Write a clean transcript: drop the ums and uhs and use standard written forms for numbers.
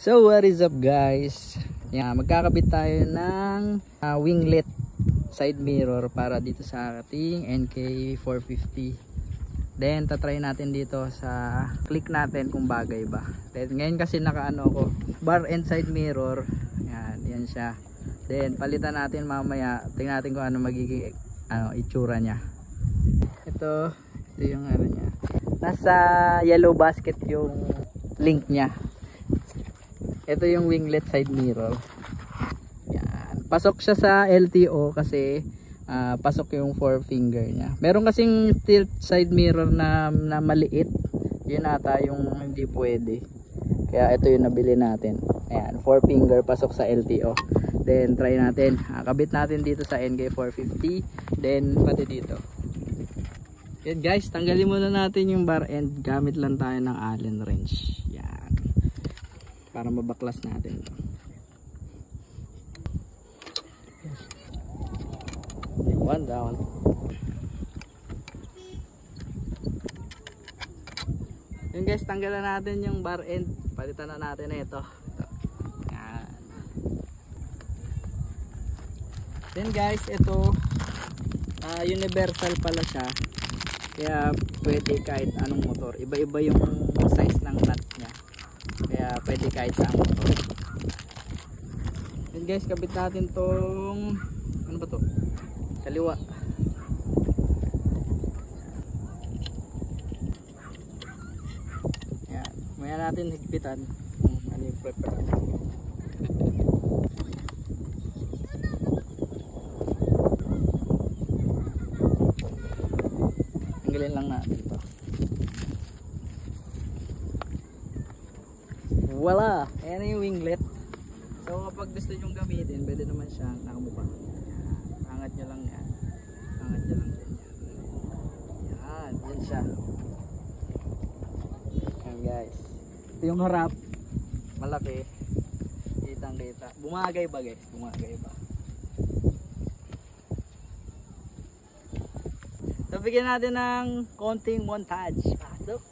So what is up guys? Magkakabit tayo ng winglet side mirror para dito sa ating NK450. Then tatry natin dito sa click natin kung bagay ba. Then ngayon kasi nakaano ako, bar and side mirror. Yan siya. Then palitan natin mamaya. Tingnan natin kung ano magiging itsura niya. Ito yung ano niya. Nasa yellow basket yung link niya. Ito yung winglet side mirror. Yan. Pasok siya sa LTO kasi pasok yung 4 finger niya. Meron kasing tilt side mirror na maliit. Yun ata yung hindi pwede. Kaya ito yung nabili natin. Ayan, 4 finger pasok sa LTO. Then try natin. Kabit natin dito sa NK450. Then pati dito. Yan guys, tanggalin muna natin yung bar end. Gamit lang tayo ng Allen wrench. Para mabaklas natin ito. One down. Yun guys, tanggalan natin yung bar end. Palitan na natin ito. Yan. Then guys, ito universal pala siya. Kaya pwede kahit anong motor. Iba-iba yung size ng nut niya. Kaya pwede kahit saan motor. Then guys, kabit natin tong ano ba to? Kaliwa. Yan. Maya natin higpitan kung ano yung prefer. Tanggalin lang natin ito. Wala! Ayan yung winglet. So kapag gusto nyong gamitin, pwede naman siya nakabuka. Angat nyo lang yan. Angat nyo lang yan. Yan siya. Yan guys. Ito yung harap. Malaki. Kitang kita. Bumagay ba guys? Bumagay ba? So bigyan natin ng konting montage. Pasok!